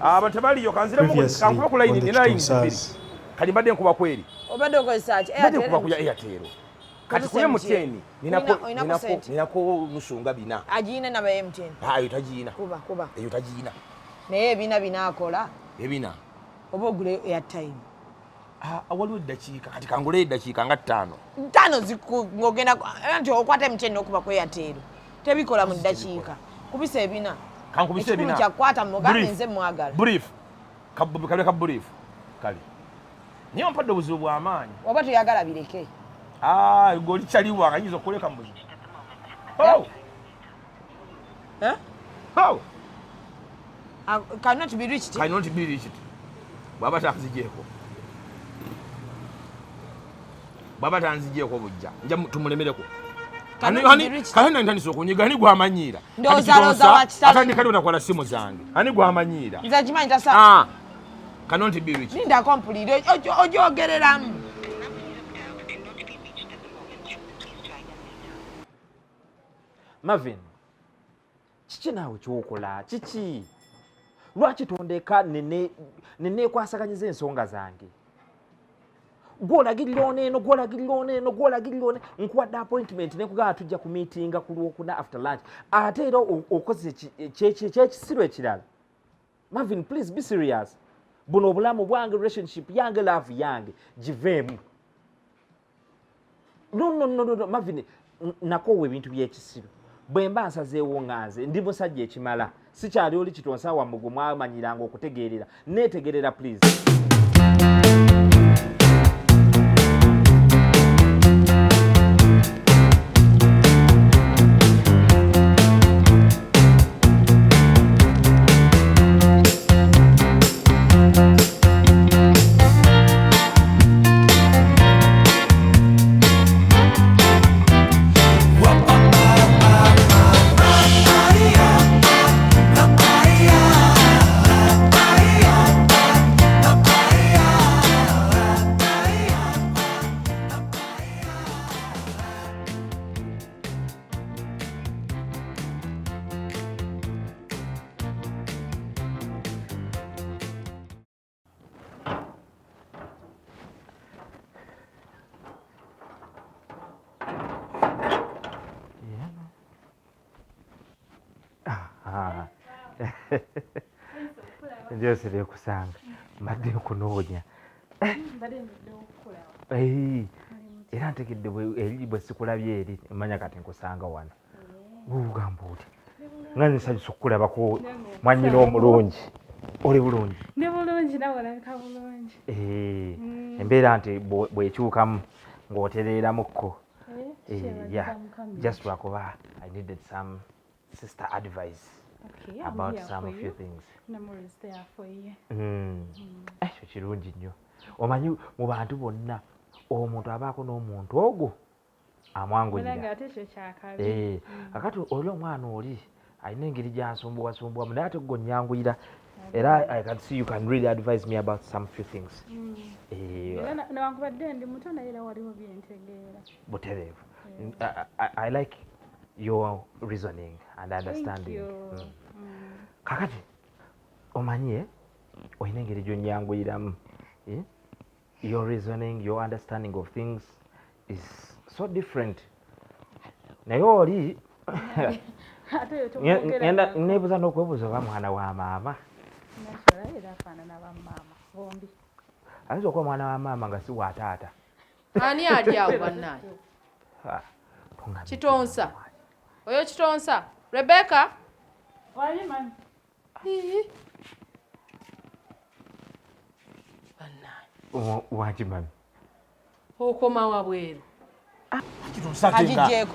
abantu baliyo kanziremu kankuba ku line nina line mbiri kali mbadde nkuba kweri obadde okozesa mbadde nkuba kuya Airtel kati kule muteni ninako musunga bina agiina na ba MTN ayo tagiina kuba eyo tagiina naye bina akola ebina oba ogule airtime waliwo eddakiika kati kangule eddakiika nga 5 ng'ogenda nti okwata MTN n'okuba ku Airtel tebikola mu ddakiika kubisa ebina kankubisa ebina ekikulu kyakukwata mugambe nze mwagala brief kale ka brief kale niyo mpadde obuzibu bw'amaanyi oba tuyagala bireke goli kyaliwo akanyinza okukoleka mu buzibu cannot be reached bwaba tazigyeko baba tanzigyeko bujja nja tumulemereko kani ntandise okunyiga ani gwamanyira atandikali otakola simu zange ani gwamanyira nze kimanyi tasa cannot be reached linda complete ojogereramu Marvin kiki naawe kyokola kiki lwaki tondeka neneekwasaganyiza ensonga zange gwolagirira oneeno nkuwadde appointment nekugamba tujja ku meetinga ku Lwokuna after lunch ate era okoze kyekisiru ekirala. Marvin, please be serious. Buno obulamu bwange, relationship yange, love yange giveemu. No, Marvin, nakoowa ebintu by'ekisiru bwe mba nsazeewo nganze ndi musajja ekimala sikyali oli Kitonsa wammwe gwe mwamanyiranga okutegeerera neetegerera please. Njose lekusanga mbadde nkunoonya era ntegedde eri bwe sikulabye eri manya kati nkusanga wano ugamba oti nga nsanyusa okukulabako mwanyina omulungi oli bulungi ne bulungi nawe olabika bulungi embeera nti bwekyukamu ng'otereeramukko just lwakuba I needed some sister advice about some few things. Ekyo kirungi nnyo. Omanyi mu bantu bonna omuntu abaako n'omuntu ogwo amwanguyira. Akati oli omwana oli alina engeri gyansumbuwasumbuwamu naye ate gwe nnyanguyira era I can see you can really advise me about some few things. Newankubadde ndi muto naye era waliwo byentegeera. Butereevu. I like your reasoning and understanding. Kakati omanyi olina engeri gy'onnyanguyiramu. Your reasoning, your understanding of things is so different. Naye oli neebuuza n'okwebuuza oba mwana wa maama. Ayinza okuba mwana wa maama nga si wa taata. Ani ali awo bannange? Kitonsa. Oyo Kitonsa. Rebecca? Wali mami. Wangi mami. Okoma wabweru. Kitonsa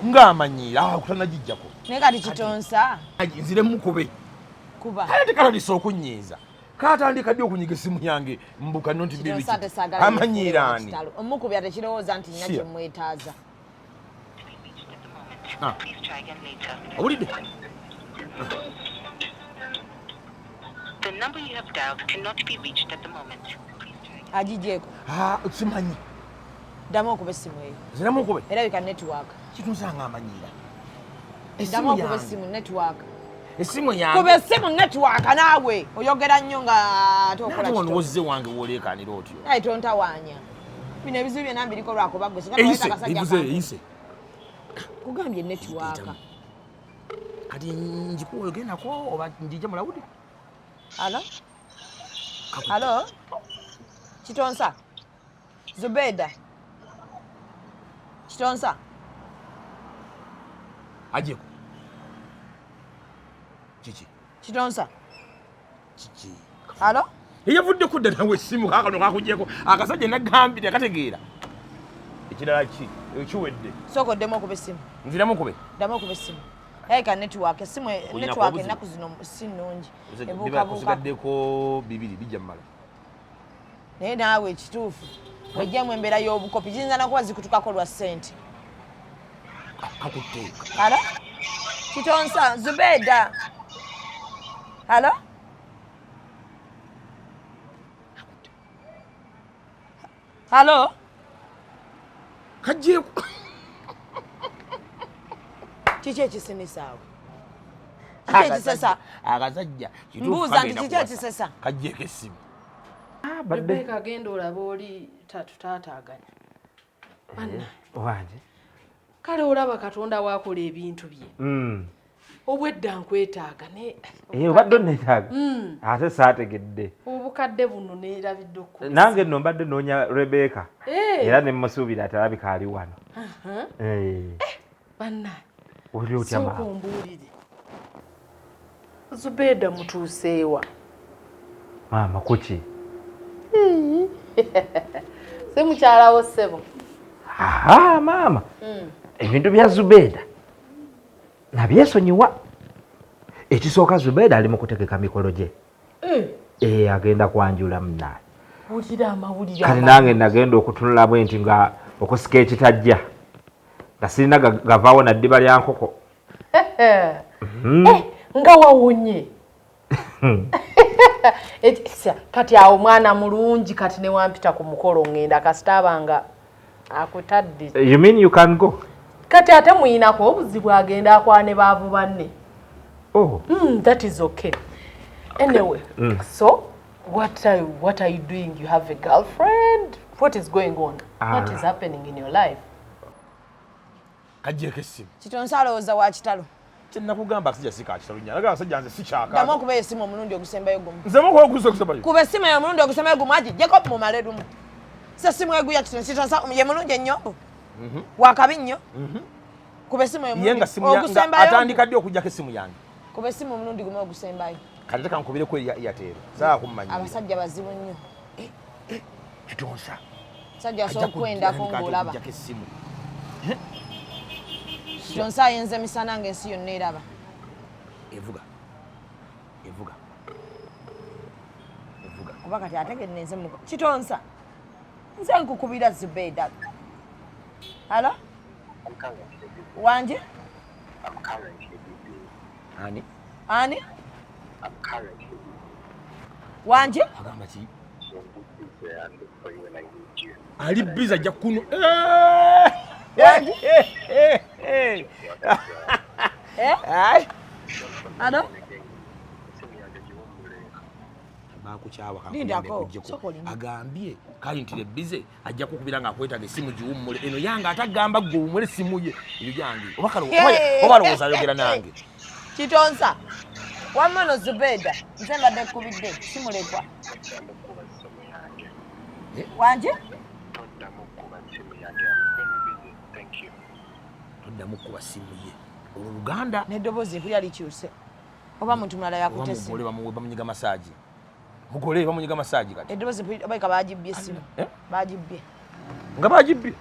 ng'amanyiira kutanagijjako. Naye kati Kitonsa nzire mukube kuba kale kalalisa okunyiiza katandika ddi okunyiga essimu yange mbuka noti bibiki amanyiiraani omukubya tekirowooza nti nnya kyemwetaaza. Owulidde? The number you have dialed cannot be reached at the moment. Agigyeko. Simanyi. Ddamu okuba essimu eyo. Ziramu okube? Erabika network. Kitonsa ng'amanyiira. Ddamu okuba essimu network. Essimu yange. Kuba essimu network naawe oyogera nnyo nga tokola kito. Nati wozze wange woleekanira otyo. Naye tontawaanya. Bino ebizibu byonna mbiriko lwakuba gwe singa Eyise, ivuze eyise. Kugambye network. Kati njikuwa ogendako oba njije mulawudi? Halo? Halo? Kitonsa? Zubedah? Kitonsa? Ajeko. Chichi. Kitonsa? Chichi. Halo? Yavudde kudda nawe essimu kakano kakujjeko akasajja nagambire akategeera. Ekirala ki? Ekiwedde. Soko demo okuba essimu. Nziramu kube. Damo okuba essimu. Eka network essimu network ennaku zino si nnungi. Ebuuka kusigaddeko bibiri bijja mmala. Naye naawe ekituufu wejjamu embeera y'obukopi giyinza nakuba zikutukako lwa ssente. Kakutteeka. Halo? Kitonsa, Zubedah. Halo? Halo? Kajjeeko. Kiki ekisinisa? Kiki ekisesa? Akasajja Mbuuza nti kiki ekisesa? kajjeeko essimu. Rebecca agenda olaba oli tutaataaganya. Banna. Wanje. Kale olaba Katonda waakola ebintu bye. Obwedda nkwetaaga ne. Obadde neetaaga. Ate saategedde. Obukadde buno neerabidde okkuba. Nange nno mbadde noonya Rebecca. Era ne mmusuubira atalabika ali wano. Banna. Oli otya maama? Sooka ombuulire. Zubedah mutuuseewa. Maama kuki? Se mukyalawo ssebo. Maama. Ebintu bya Zubedah nabyesonyiwa. Ekisooka Zubedah ali mu kutegeka mikolo gye. Agenda kwanjula munnaye. Wulira amawulire. Kale nange nagenda okutunula bwenti nga okusika ekitajja. Nga sirina gavaawo na ddiba lya nkoko. Nga wawonye. Kati awo mwana mulungi kati ne wampita ku mukolo ngenda kasitaba nga akutadde. You mean you can go? Kati ate muyinako obuzibu agenda akwane baavu banne. That is okay. Anyway, so what are you doing? You have a girlfriend? What is going on? What is happening in your life? Kajjeeko essimu. Kitonsa alowooza wa kitalo. Kyenakugamba akasajja si ka kitalo nnyo. Alaga abasajja nze si kyaka. Ddamu okuba essimu omulundi ogusembayo gumu. Nzemu okusembayo. Kuba essimu eyo omulundi ogusembayo gumu agiggyeko mumale lumu. Si essimu eguya Kitonsa ye mulungi ennyo. Wakabi nnyo. Kuba essimu eyo ogusembayo. Atandika ddi okugyako essimu yange. Kuba essimu omulundi gumu ogusembayo. Kati kankubireko Airtel. Saa kummanyira. Abasajja bazibu nnyo. Kitonsa. Sajja sookwendako ng'olaba. Kitonsa ayenze misana ng'ensi yonna eraba. Evuga. Kuba kati ategedde nze mu Kitonsa. Nze nkukubira Zubedah. Halo? Wanje? Ani? Wanje? Agamba ki? Ali biza ajja kuno. Halo? Bakukyawa Lindako, agambye kali ntire bize ajja kukubira nga akwetaga essimu giwummule eno yange atagamba gwummule essimu ye eyo yange oba lowooza ayogera nange. Kitonsa wamma no Zubedah nze mbadde kkubidde simulekwa. Wanje? Toddamu kuba ssimu ye oluganda n'eddoboozi ekuli alikyuse oba muntu mulala yakutte essimu. Mugole bamunyiga masaaji. Mugole bamunyiga masaaji kati. Eddoboozi obaika baagibbye essimu. Baagibbye. Nga baagibbye?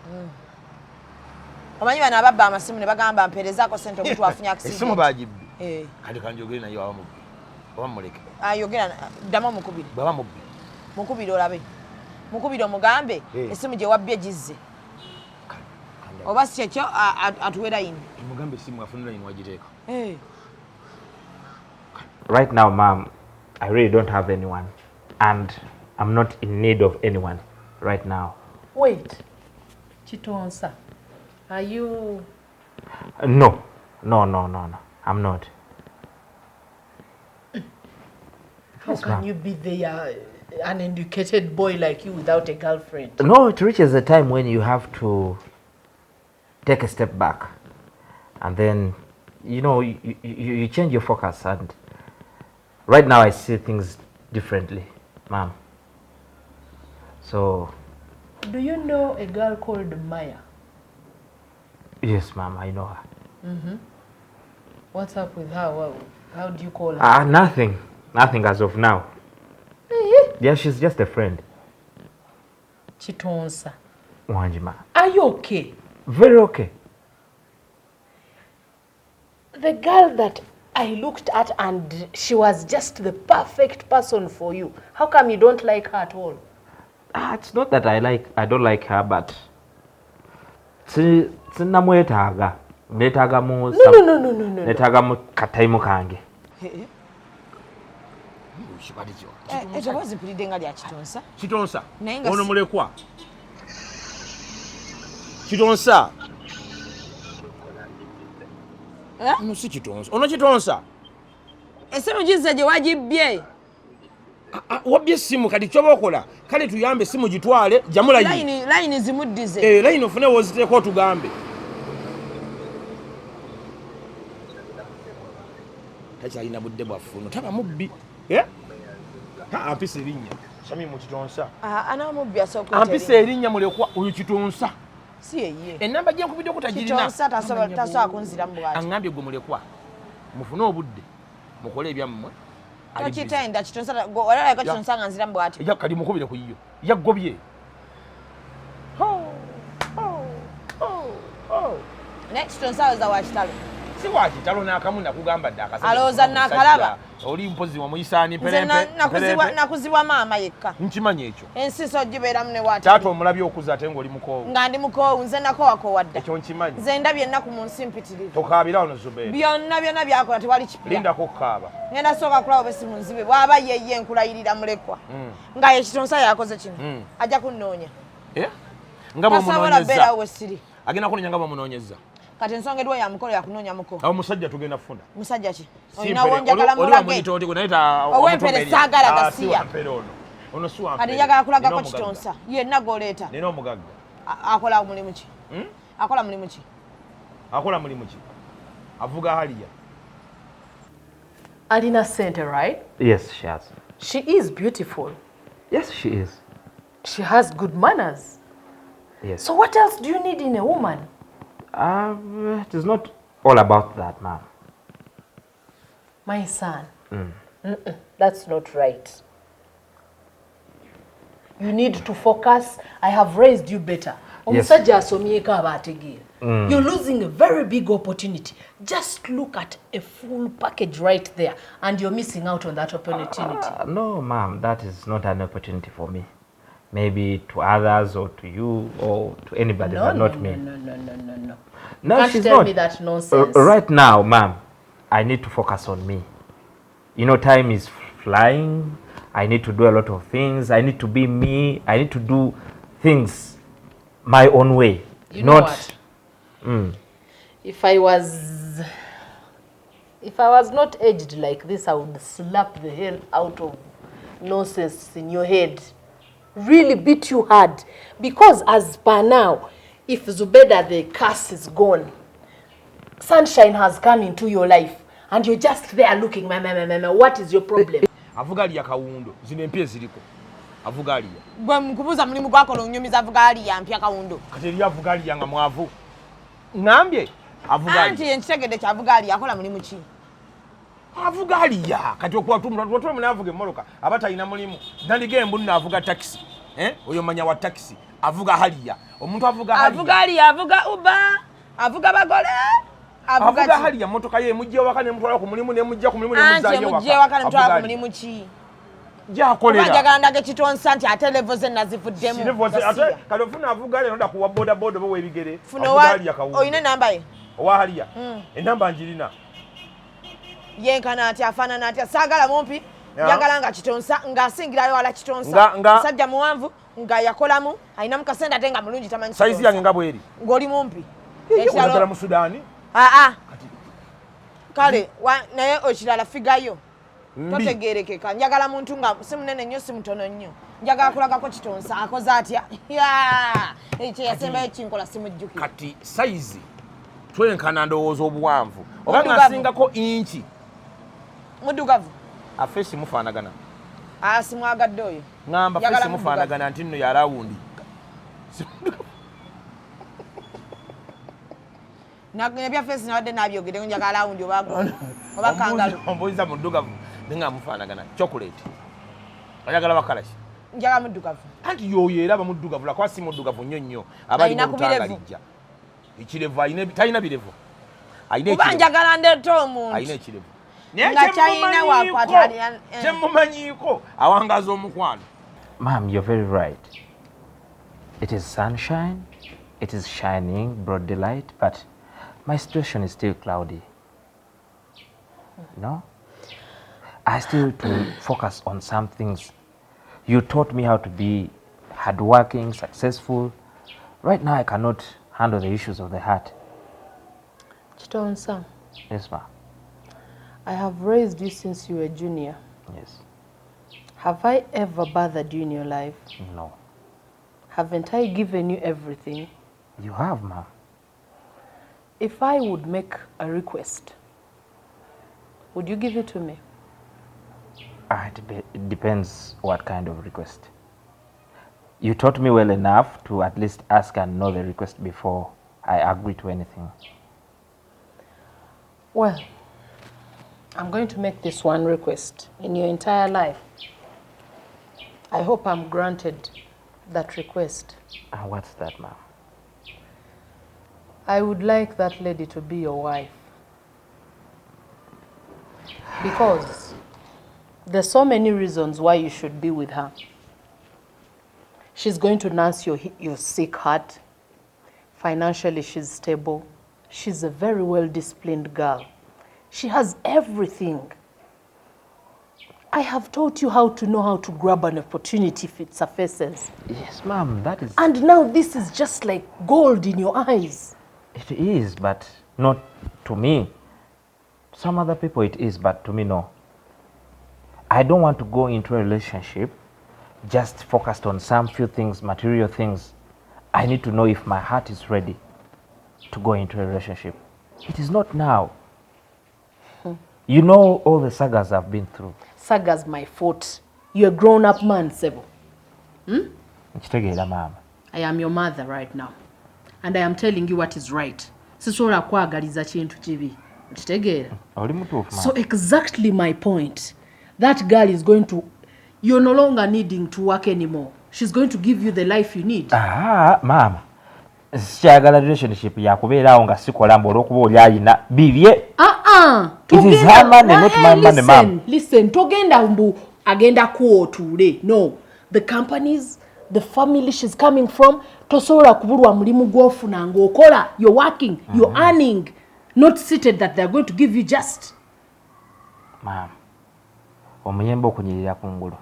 Omanyi bano ababba amasimu ne bagamba mpeerezaako ssente omuntu afunye accident. Essimu baagibbye. Kati kanjogere naye oba muleke. Ayogera ddamu omukubire. Baba mubbi. Mukubire olabe. Mukubire omugambe essimu gye wabbye gizze. Oba si kyekyo atuwera yini. Mugambe essimu afunira yini wagiteeka. Right now, Mom, I really don't have anyone, and I'm not in need of anyone right now. Wait, Kitonsa, are you? No, I'm not. How can you be there, an educated boy like you without a girlfriend? No, it reaches a time when you have to take a step back. And then, you change your focus. And right now I see things differently, ma'am. So... Do you know a girl called Maya? Yes, ma'am, I know her. Mm-hmm. What's up with her? How do you call her? Nothing. Nothing as of now. Yeah, she's just a friend. Kitonsa. Wanjima. Are you okay? Very okay. The girl that I looked at and she was just the perfect person for you. How come you don't like her at all? It's not that I don't like her, but sinamwetaaga netaaga mu No. netaaga mu kataimu kange. Ejabazipulidde nga lya Kitonsa. Kitonsa. Ono mulekwa. Kitonsa. Ono si Kitonsa. Ono Kitonsa. Esimu gizze gye wagibbye. Wabbye essimu kati kyoba okola kale tuyambe essimu gitwale jamulayini. Layini zimuddize. Layini ofune woziteeko otugambe. Takyalina budde bwaffe ono taba mubbi. Ampisa erinnya. Sami mu Kitonsa. Anamubbi asooka. Ampisa erinnya mulekwa oyo Kitonsa. Si yeye. Enamba gye nkubidde kutagirina. Kitonsa tasobola kunziramu bw'ati. Angambye gwe mulekwa. Mufune obudde. Mukole ebyammwe. Tokitenda Kitonsa olala ko Kitonsa nga nziramu bw'ati. Ya kali mukubire ku yiyo. Yaggobye. Ne Kitonsa oza wa kitalo. Si wa kitalo n'akamu nakugamba dda akasajja. Alowooza nnakalaba. Oli mpozi wa muyisaani Nze nakuzibwa maama yekka. Nkimanya ekyo. Ensiso gibeeramu ne waati. Taata omulabye okuza ate ng'oli mukoowu. Nga ndi mukoowu nze nakoowa dda. Ekyo nkimanya. Nze ndabye ennaku mu nsi mpitirivu. Tokaabira ono Zubedah. Byonna byakola tewali kipya. Lindako kukaaba. Ngenda sooka kulaba obesimu nzibe bw'aba yeye nkulayirira mulekwa. Nga ye Kitonsa yakoze kino. Ajja kunnoonya. Nga bw'omunoonyezza. Wesiri. Agenda kunoonya nga bw'omunoonyezza. Kati ensonga edwa ya mukolo yakunoonya muko. Omusajja tugenda kufuna. Musajja ki? Olina wonjagala mulage. Owempere saagala gasiya. Ono si wampere. Kati njagala kulagako Kitonsa. Yenna goleeta. Nina omugagga. Akola mulimu ki? Akola mulimu ki? Akola mulimu ki? Avuga haliya. Alina Sente, right? Yes, she has. She is beautiful. Yes, she is. She has good manners. Yes. So what else do you need in a woman? It is not all about that, ma'am. My son, that's not right. You need to focus. I have raised you better. Omusajja asomyeko abategeera. You're losing a very big opportunity. Just look at a full package right there and you're missing out on that opportunity. No, ma'am, that is not an opportunity for me. Maybe to others or to you or to anybody, but not me. No. No, Can't she's tell not. me that nonsense. Right now, ma'am, I need to focus on me. Time is flying. I need to do a lot of things. I need to be me. I need to do things my own way. You know what? If I was not aged like this, I would slap the hell out of nonsense in your head. Really beat you hard. Because as per now, if Zubedah, the curse is gone, sunshine has come into your life, and you're just there looking, what is your problem? Avugalia kawundo, zino empye ziriko. Avugalia. Gwe mkubuza mulimu gwako onyumiza avugalia mpya kawundo. Kati eri avugalia nga mwavu. Ngambye avugalia. Anti enkitegedde kya avugalia akola mulimu ki? Avugalia kati okwatumula twatwe munavuge moloka abatalina mulimu. Nalige embunna avuga taxi. Oyo manya wa taxi. Avuga halia. Omuntu avuga halia. Avugalia avuga Uber. Avuga bagole. Avuga halia motoka ye mujje waka ne mutwala ku mulimu ne mujja ku mulimu ne muzaaye waka. Anti mujje waka ne mutwala ku mulimu ki? Ja kolera. Bajagala ndage Kitonsa nti ate level ze nazivuddemu. Level ate kale funa avugalia noda kuwa boda boda bo webigere. Avugalia kawundo. Oyina namba ye? Owa halia. Enamba njirina. Yenkana ati afaanana ati saagala mumpi. Njagala nga Kitonsa ng'asingirayo wala Kitonsa. Musajja muwanvu nga yakolamu alina mukasenda ate nga mulungi tamanyi. Saizi yange nga bweri. Ng'oli mumpi. Ekirala mu Sudaani. Kale naye okirala figayo. totegerekeka njagala muntu nga si munene nnyo si mutono nnyo njagala kulagako Kitonsa akoze atya ekyo yasembayo kinkola simujjukira kati size twenkana ndowooza obuwanvu oba ng'asingako inchi muddugavu afeesi mufaanagana simwagadde oyo ngamba feesi mufaanagana nti nno ya rawundi nebya feesi nawadde nabyogedde njagala rawundi oba kangalu ombuuliza muddugavu nga mufaanagana chocolate oyagala bakalaki njagala muddugavu anti yoyo era bamuddugavu lakuba si muddugavu nnyo nnyo abali mu lutangalijja ekirevu talina birevu oba njagala ndeeta omuntu alina ekirevu nga kyalina wakwata kyemumanyiiko awangaza omukwano. Ma'am, you're very right. It is sunshine, it is shining, broad daylight, but my situation is still cloudy. No? I still to focus on some things. You taught me how to be hardworking, successful. Right now I cannot handle the issues of the heart. Kitonsa. Yes, ma'am. I have raised you since you were junior. Yes. Have I ever bothered you in your life? No. Haven't I given you everything? You have, ma'am. If I would make a request, would you give it to me? It depends what kind of request. You taught me well enough to at least ask and know the request before I agree to anything. Well, I'm going to make this one request in your entire life. I hope I'm granted that request. What's that, ma'am? I would like that lady to be your wife. Because there's so many reasons why you should be with her. She's going to nurse your sick heart. Financially, she's stable. She's a very well-disciplined girl. She has everything. I have taught you how to know how to grab an opportunity if it surfaces. Yes, ma'am, that is... And now this is just like gold in your eyes. It is, but not to me. Some other people it is, but to me, no. I don't want to go into a relationship just focused on some few things, material things. I need to know if my heart is ready to go into a relationship. It is not now. You know all the sagas I've been through. Sagas my fault. You're a grown-up man, Sebo. Ma'am. I am your mother right now. And I am telling you what is right. So exactly my point. That girl is going to... You're no longer needing to work anymore. She's going to give you the life you need. Ma'am. Siagala relationship yakubeerawo nga sikola mbolokuba oli alina bibye. It is her money, not my money, ma'am. Listen, togenda mbu agenda kuotule. No, the companies, the family she's coming from, tosobola kubulwa mulimu gw'ofuna ng'okola. You're working, you're earning, not seated that they're going to give you just. Ma'am, omuyembe okunyirira kungulu.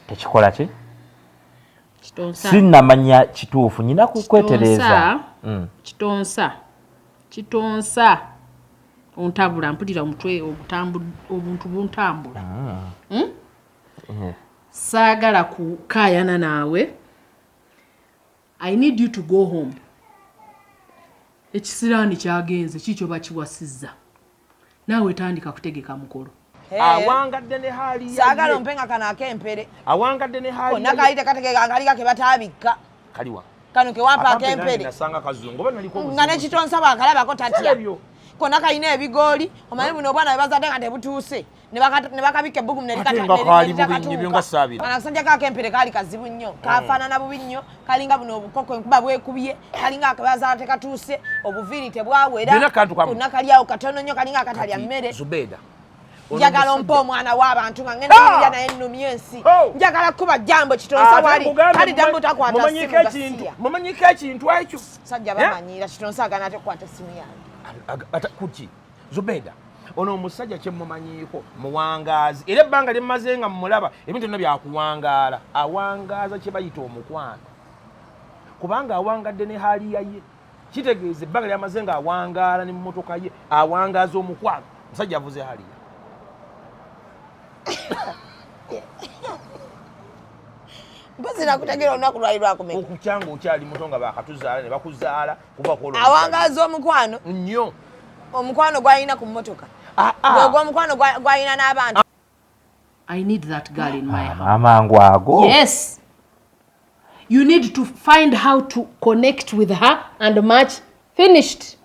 Tekikola ki? Kitonsa. Sinnamanya kituufu nyina kwetereza. Kitonsa. Ontabula mpulira omutwe obuntu buntambula. Saagala kukaayana naawe. I need you to go home. Ekisiraani kyagenze kikyo bakiwasizza. Naawe tandika kutegeka mukolo. Awangadde ne hali ya saagala ompenga kana akempere. Awangadde ne hali konna kalite kategeka ngalika ke batabika. Kaliwa. Kano ke wampa akempere. Nasanga kazungu oba naliko nga ne Kitonsa bakalabako tatya. Konna kalina ebigooli omanyi buno obwana bebazadde nga tebutuuse ne bakabika ebbugu nekasajja kakempere kaali kazibu nnyo kafaanana bubi nnyo kalinga buno obukoko enkuba bwekubye kalinga akabazaala tekatuuse obuviiri tebwawera konna kali awo katono nnyo kalinga akatalya mmere. Zubedah, njagala ompa omwana w'abantu nga ngenda kulya naye nnumya ensi njagala kuba jambo Kitonsa wali kali jambo takwata simu gasiya mumanyiko ekintu ekyo sajja bamanyiira Kitonsa agana ate kukwata simu yange kuki Zubedah ono omusajja kyemumanyiiko muwangaazi era ebbanga lyemmaze nga mmulaba ebintu byonna byakuwangaala awangaaza kye bayita omukwano kubanga awangadde ne haliya ye kitegeeza ebbanga lyamaze nga awangaala ne mmotoka ye awangaaza omukwano musajja avuze haliya Mpozi nakutegera olunaku lwali lwakumeka. Okukyanga okyali muto nga bakatuzaala ne bakuzaala kuva ku olwo. Awangaaza omukwano. Nnyo. Omukwano gwalina ku mmotoka. Gwegwo omukwano gwalina n'abantu. I need that girl in my house. Amangu ago. Yes. You need to find how to connect with her and match. Finished.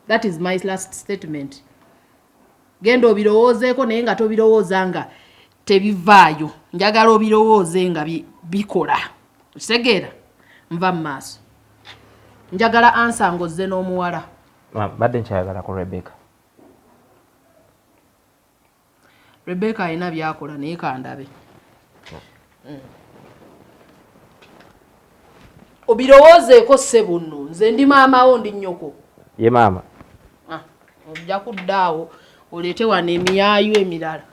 That is my last statement. Genda obirowoozeeko naye nga tobirowooza nga tebivaayo. Njagala obirowooze nga bikola. Okitegeera? Nva mu maaso. Njagala ansa ng'ozze n'omuwala. Badde nkyayagala ku Rebecca. Rebecca alina byakola naye kandabe. Obirowoozeeko ssebo nno, nze ndi maama wo ndi nnyoko. Ye maama. Ojja kuddaawo oleete wano emiyaayu emirala.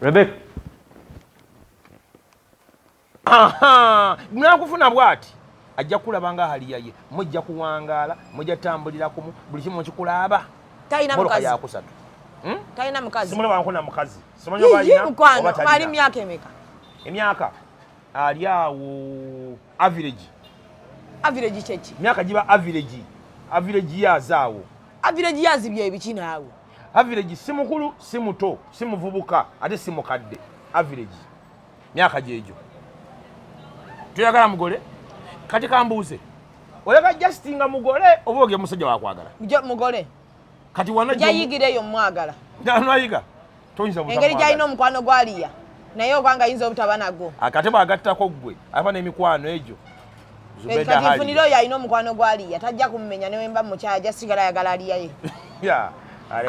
Rebecca. Nakufuna bw'ati. Ajja kulabanga hali yaye. Mujja kuwangaala, mujja tambulira kumu, buli kimu kikulaba. Talina mukazi. Ya kusatu. Talina mukazi. Simulaba nkuna mukazi. Simanyo balina. Mukwano, ali myaka emeka. Emyaka ali awo average. Average chechi. Myaka giba average. Average yazaawo. Average yazibye ebiki naawe. Average si mukulu, si muto, si muvubuka, ate si mukadde. Average. Myaka jejo. Tuyagala mugole? Kati kambuuze. Oyaga justinga mugole oba oge musajja wakwagala? Mugole. Kati wana jayigireyo mwagala. Nanayiga. Tonyiza butamwa. Engeri jayina omukwano gwaliya. Naye obanga ayinza obutaba nagwo. Akate bagattako gwe. Apa n'emikwano egyo. Zubedah hali. Funiro yayina omukwano gwaliya. Tajja kummenya ne wemba mukyaja sigala yagala aliya ye. Ya.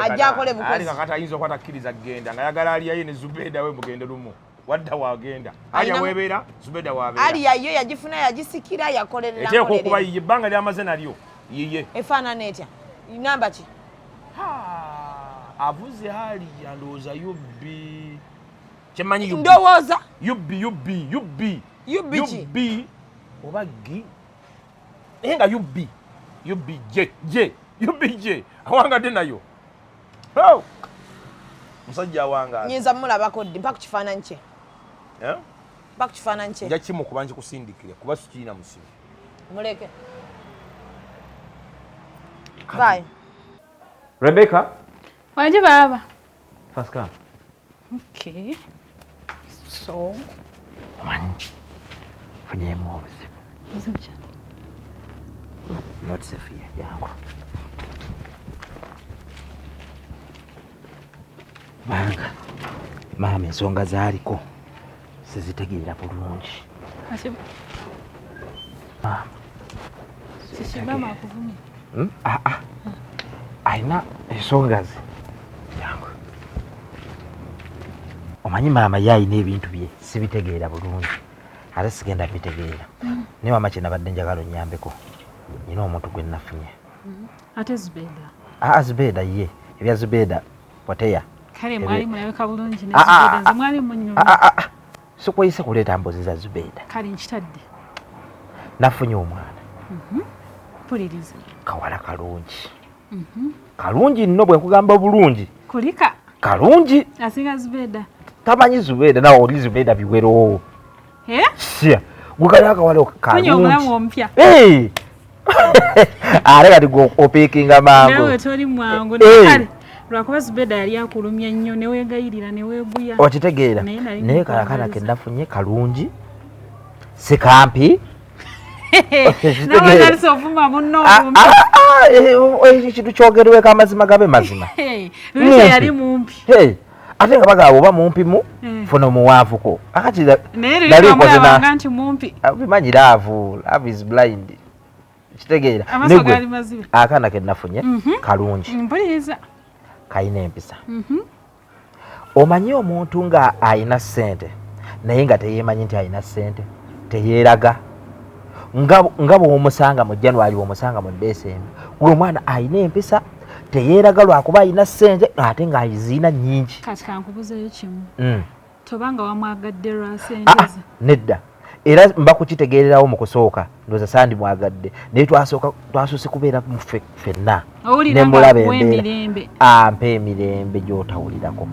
Ajja akole bukozi. Ali kakata ayinza okwata kkiriza genda nga yagala aliya ye ne Zubedah we mugende lumu. Wadda wagenda. Aya webera Zubedah wabera. Ali yayo yagifuna yagisikira yakolerera. Eteeko okuba yiye banga lyamaze nalyo. Yiye. Efaana netya. Namba ki? Avuze hali yalooza yubbi. Chemanyi yubbi. Ndowooza. Yubbi. Yubbi oba gi. Enga yubbi. Yubbi je. Awangadde nayo. Oh. Musajja awanga. Nyinza mulabako ddi mpaka kifaananyi kye. Mpaka kifaananyi kye. Nja kimu kuba nkikusindikire kuba sikiina musimu. Muleke. Bye. Rebecca. Wanje baba. First come. Okay. So. One. Funye mozi. Zubedah. Not Sophia, yangu. Mama ensonga zaaliko sizitegeera bulungi. Sishibama akuvumye. Alina ensonga ze. Yangu. Omanyi maama ye alina ebintu bye sibitegeera bulungi. Ate sigenda bitegeera. Naye mama kye nabadde njagala onnyambeko. Nina omuntu gwe nafunye. Ate Zubedah. Zubedah ye. Ebya Zubedah poteya. Kale mwali mulabeka bulungi ne Zubedah. Nze mwali munnyumya. Sikweyise kuleeta mpozi za Zubedah. Kale nkitadde. Nafunye omwana. Mpuliriza. Kawala kalungi. Kalungi nno bwe nkugamba bulungi. Kulika. Kalungi. Asinga Zubedah. Tamanyi Zubedah nawe oli Zubedah biwero. Sia. Gukali akawala kalungi. Funye omulamu ompya. Ate kati opiikinga mangu. Nawe toli mwangu. Kale lwakuba Zubedah yali akulumya nnyo ne weegayirira ne weeguya. Okitegeera. Naye kalakana ke nafunye kalungi. Sikampi. Nawe nalise ovuma munno omumpi. Ekintu kyogerweko amazima gabe mazima. Lulisa yali mumpi. Ate nga bagaba oba mumpimu funa omuwanvuko. Akati naye lulisa nti mumpi. Bimanyi love is blind. Kitegeera. Amaso gali mazima. Akaana ke nafunye kalungi. Mpuliriza. Kayina empisa. Omanyi omuntu nga ayina ssente naye nga teyeemanyi nti ayina ssente teyeeraga nga bw'omusanga mu January bw'omusanga mu December gwe omwana ayina empisa teyeeraga lwakuba ayina ssente ate ng'aziina nnyingi. Kati kankubuzeeyo kimu. Tobanga wamwagadde lwa ssente ze. Nedda. Era mba kukitegeererawo mu kusooka ndoza sandi mwagadde naye twasoose kubeera mu ffenna nemulaba emirembe ampe emirembe gy'otawulirako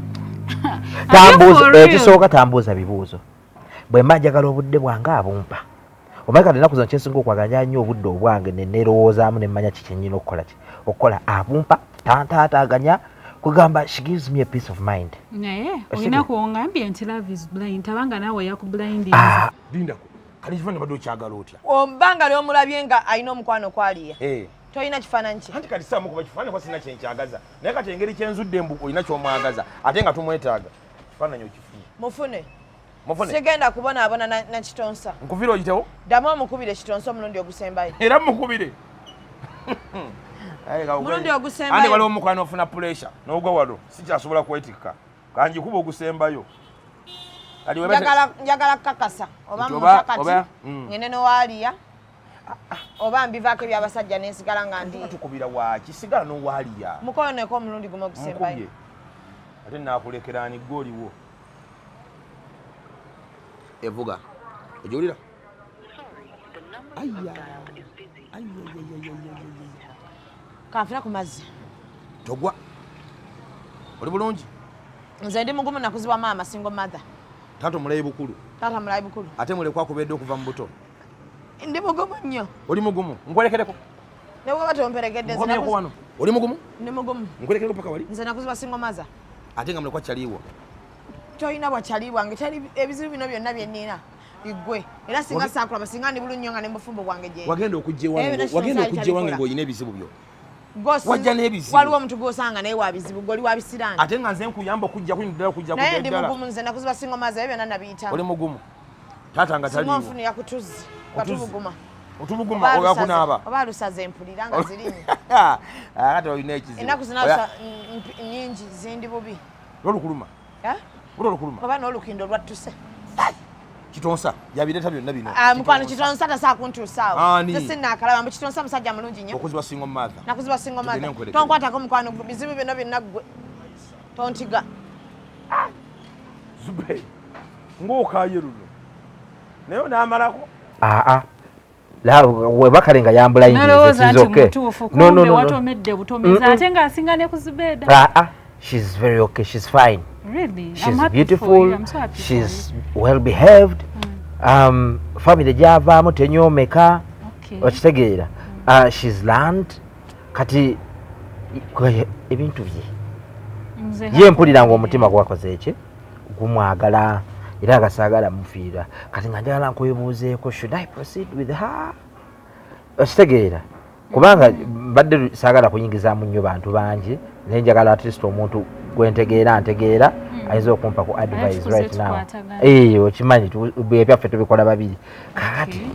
ekisooka tambuuza bibuuzo bwe mba njagala obudde bwange abumpa omanyi kati ennaku zino kyensinga okwaganya nnyo obudde obwange neneerowoozaamu nemmanya kiki nnyina okukola abumpa tantaataganya kugamba she gives me a peace of mind naye olina kuongambye nti love is blind tabanga naawe yakublindinza lindako kati ekifaananyi badde okyagala otya ombanga lyomulabye nga alina omukwano kwaliya tolina kifaananyi ki anti kati saamu kuba kifaananyi kwa sina kyenkyagaza naye kati engeri kyenzudde embu olina kyomwagaza ate nga tumwetaaga kifaananyi okifune mufune sigenda kubonaabona na Kitonsa nkuvire oyitewo ddamu omukubire Kitonsa omulundi ogusembayo era mukubire mulundi ogusembayo andi waliwo omukwano ofuna pressure n'ogwa walo sikyasobola kwetikka kanjikuba ogusembayo njagala kukakasa oba mutakati ngende nowaaliya oba mbivaako ebyabasajja nensigala nga ndi tukubira waki sigala nowaaliya mukoyoneko omulundi gumu ogusembayo ate nakulekera ni goliwo evuga ojulira kanfira ku mazzi togwa oli bulungi nze ndi mugumu nakuzibwa maama single mother taata mulayi bukulu ate mulekwa kubedde okuva mu buto ndi mugumu nnyo oli mugumu nkwerekereko ne bwaba tomperegedde wano oli mugumu ndi mugumu nkwerekereko paka wali nze nakuzibwa single mother ate nga mulekwa kyaliwo toyina bwakyali bwange teri ebizibu bino byonna byenniina biggwe era singa saakulaba singa ndi bulungi nnyo nga ne mubufumbo bwange gye wagenda okujja ewange ng'olina ebizibu byo wajja n'ebizibu waliwo omuntu gw'osanga naye wa bizibu gw'oli wa bisiraani ate nga nze nkuyamba okujja kuddala kujja naye ndi mugumu nze nakuzibwa single mother ebyo byonna nabiyitamu oli mugumu taata nga taliwo singa nfuni yakutuzi batubuguma otubuguma oyakunaaba oba alusaze empulira nga zirinnyo ate olina ekizibu ennaku zinalusa nnyingi zindi bubi lwolukuluma olwolukuluma oba n'olukindo lwattuse Kitonsa yabireeta byonna bino mukwano Kitonsa tasaa kuntuusaawo nze sinaakalaba mbu Kitonsa musajja mulungi nnyo okuzibwa single mother nakuzibwa single mother tonkwatako mukwano bizibu byonna byonna ggwe tontiga Zube ng'okaaye luno naye onaamalako webakale nga nalowooza nti mutuufu kumbe watomedde butomeza ate ng'asinga ne ku Zubedah she's very okay she's fine really she's beautiful she's well behaved family gyavaamu tenyoomeka okitegeera she's learned kati ebintu bye ye mpulira ng'omutima gwakoze eki gumwagala era nga saagala mufiira kati nga njagala nkwebuuzeeko should I proceed with her okitegeera kubanga mbadde saagala kuyingizaamu nnyo bantu bangi naye njagala at least omuntu gwentegeera ntegeera ayinza okumpa ku advice right now okimanyi ebyaffe tubikola babiri kakati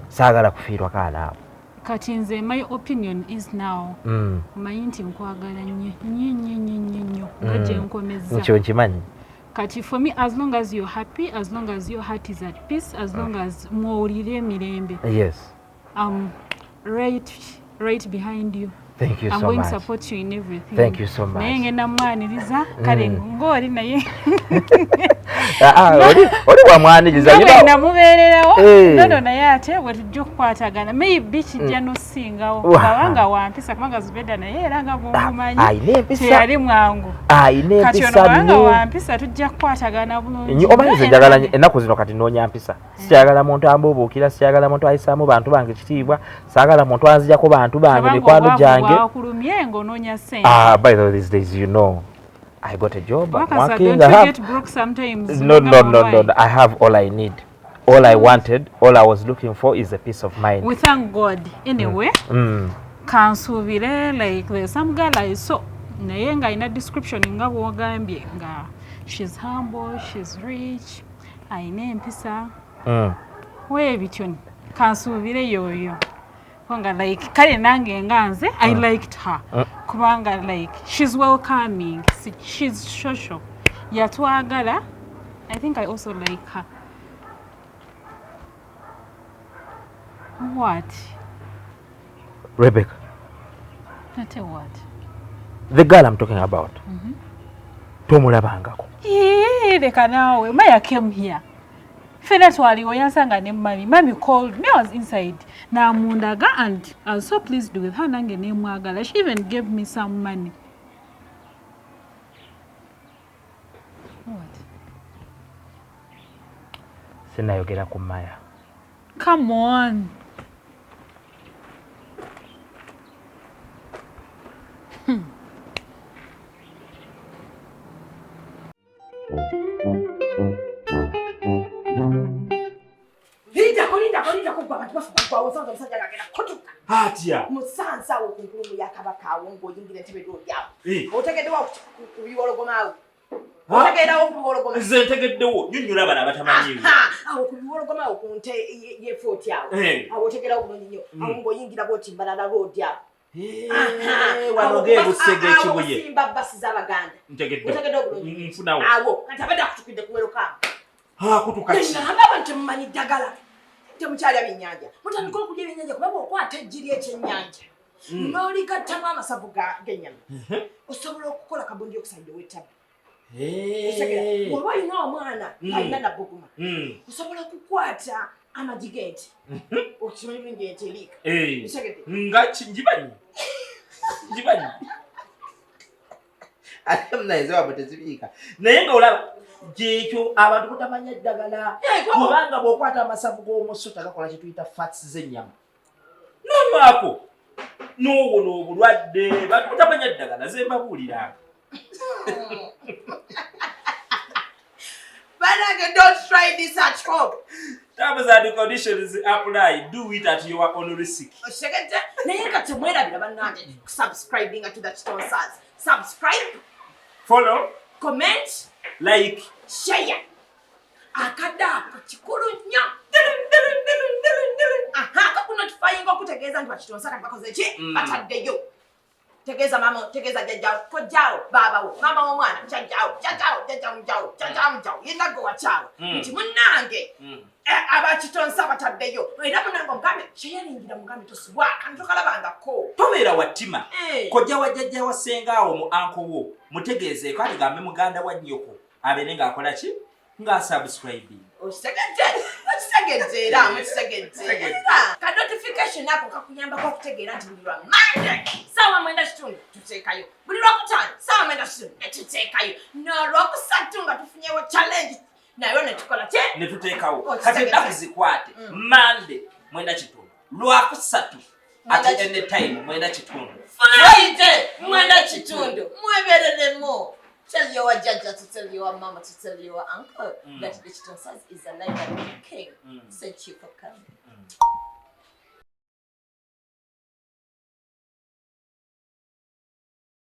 saagala kufiirwa kaanaabo kati nze my opinion is now omanyi nti nkwagala nnyo nga gye nkomeza nkyo nkimanyi kati for me as long as you're happy as long as your heart is at peace as long as mwowulira emirembe yes right behind you. Thank you so much. I'm going to support you in everything. Thank you so much. Naye ngenda mwaniriza kale ng'oli naye oli wamwaniriza ngenda mubeererawo nono naye ate bwe tujja okukwatagana maybe kijja n'osingawo kubanga wampisa kubanga Zubedah naye era nga bw'omumanyi teyali mwangu kati ono kubanga wampisa tujja kukwatagana bulungi omanyize njagala ennaku zino kati noonya mpisa sikyagala muntu ambuubuukira sikyagala muntu ayisaamu bantu bange kitiibwa saagala muntu anzijako bantu bange mikwano gyange by the way these days you know I got a job I'm working get broke sometimes no I have all I need all I wanted all I was looking for is a peace of mind we thank God anyway kansuubire like there's some girl I saw naye nga ina description nga bwogambye nga she's humble she's rich ayina empisa weebityo kansuubire yoyo kubanga like kale nange nganze I liked her kubanga like she's welcoming she's social yatwagala I think I also like her what Rebecca what the girl I'm talking about tomulabangako leka naawe Maya came here Fena twaliwo yansanga ne mami called me. I was inside. Na mundaga and I was so pleased with her nange ne mwagala. She even gave me some money. What? Sinayogera ku Maya. Come on. Linda kugwa abantu bafuba wasanga musajja lagenda kotuka. Hatya. Musansa wo kunkulu ya kabaka wongo yingira ntebe do yawo. Otegedde wa kubiwologomaawo. Otegedde wa kubiwologomaawo. Nze ntegeddewo nyonnyola bana batamanyi. Awo kubiwologomaawo kunte ye fort yawo. Awo otegedde wa bulungi nnyo. Awo ngo yingira boti mbalala road yawo. Wanoge busege kibuye. Simba basi z'Abaganda. Ntegedde wa bulungi. Nfunawo. Awo antabadde akutukidde kuweruka. Kutuka ki. Nalaba nti mmanyi ddagala. Temukyalya byennyanja. Mutandika okulya ebyennyanja kuba okwata eggi ly'ekyennyanja. N'oligattamu amasavu g'ennyama. Osobola okukola kabundi okusaidde w'ettabu. Bw'oba olina omwana alina nabbuguma. Osobola okukwata amagi g'ente. Okimanyi bulungi ente eriika. Nga njibanyi. Njibanyi. Ate munayize wabwe tezibiika. Naye ng'olaba gyekyo abantu kutamanya eddagala kubanga bw'okwata amasavu g'omusu tagakola kye tuyita fats z'ennyama nonywako n'owona obulwadde bantu kutamanya eddagala ze mbabuuliranga. Banage, don't try this at home. Terms and conditions apply. Do it at your own risk. Subscribing to the Kitonsaz. Subscribe, follow, comment, like, share. Akada kachikuru nya. Notifying go kutegeza nti bakitonsa kati bakoze ki bataddeyo. Tegeza mama, tegeza jajjao, kojjao, baba wo, mama w'omwana, jajjao, yenna gwe wakyalo. Nti munnange, abakitonsa bataddeyo. Era munnange omugambe, kyeyalingira mugambe tosubwa, kandi tokalabangako. Tobeera wattima. Kojja wa jajja wa ssengaawo mu anko wo, mutegeezeeko aligambe muganda wa nnyoko. Abeere ng'akola ki? Nga subscribing. Okitegedde era mukitegedde. Ka notification ako kakuyambako okutegeera nti buli lwa Monday ssaawa 9:30 tuteekayo. Buli lwakutaano ssaawa 9:30 ne tuteekayo. N'olwokusatu nga tufunyewo challenge nayo ne tukola ki? Ne tuteekawo. Kati ennaku zikwate. Monday 9:30. Lwakusatu at any time 9:30. Friday 9:30. Mwebereremu. Tell your judge to tell your mama to tell your uncle that the Kitonsaz is alive and king. Thank you for coming.